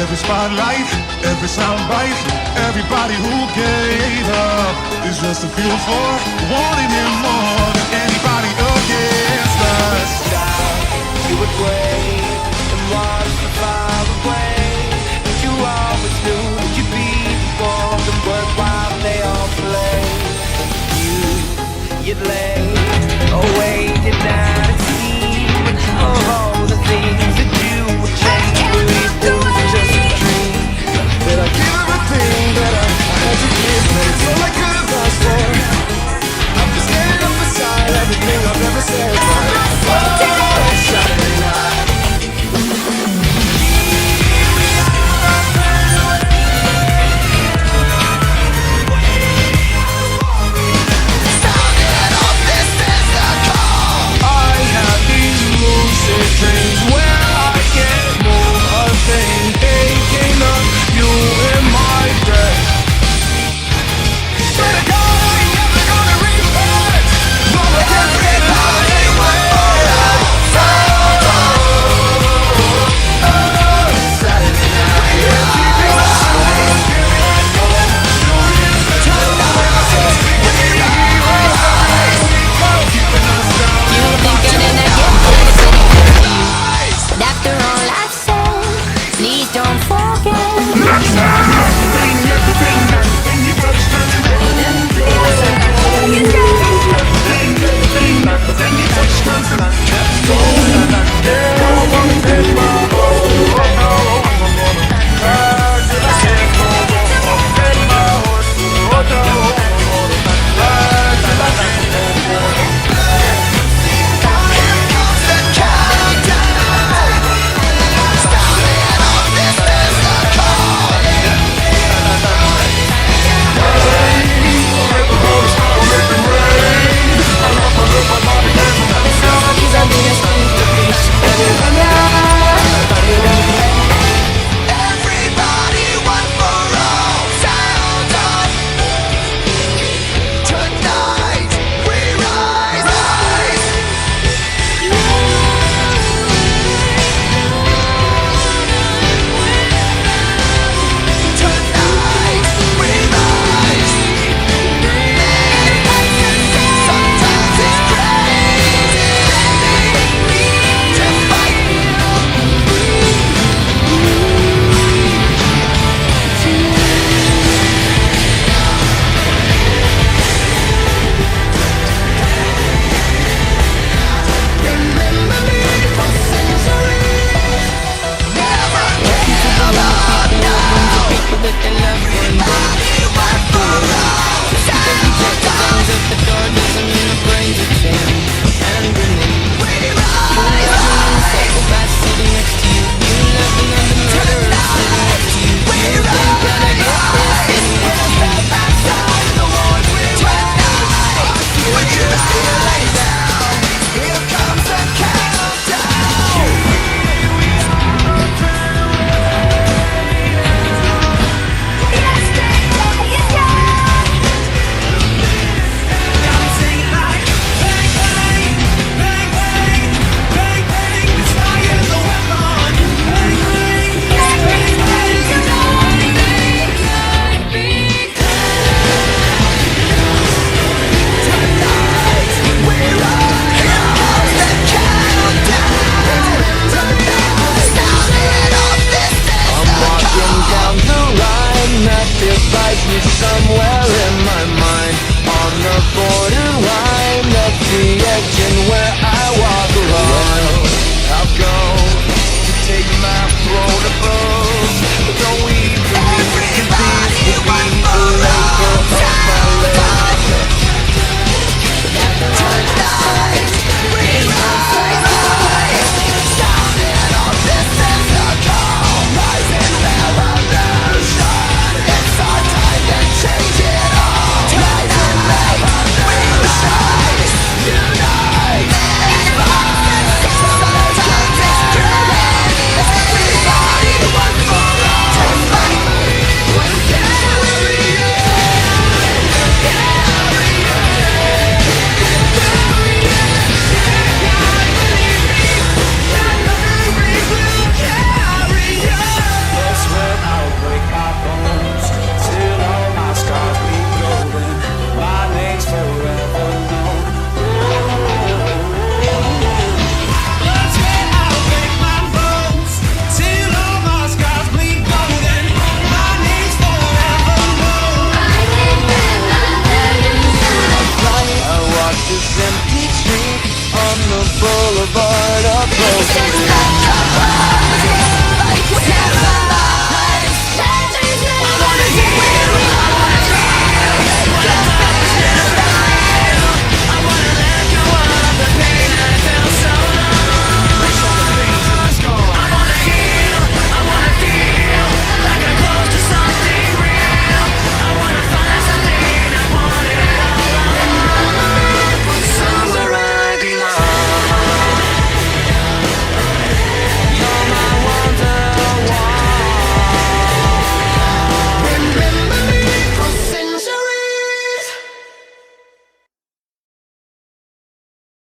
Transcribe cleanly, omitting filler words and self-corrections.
Every spotlight, every soundbite, everybody who gave up is just a fuel for wanting him more than anybody against us. You would wait and watch the fire away, but you always knew that you'd be before the work while they all play. You'd lay awake at night and scheme of all the things that you would change. Believe it was just a dream, but I give everything that I had to give, but it's all I could have asked for. I'm just getting up beside everything I've ever said. Saturday night. Dreams where I can't move a thing, thinking of you in my bed. Swear to God, I ain't never gonna repent. Mama can't get it out anyway. Saturday night, after all I've said, please don't forget.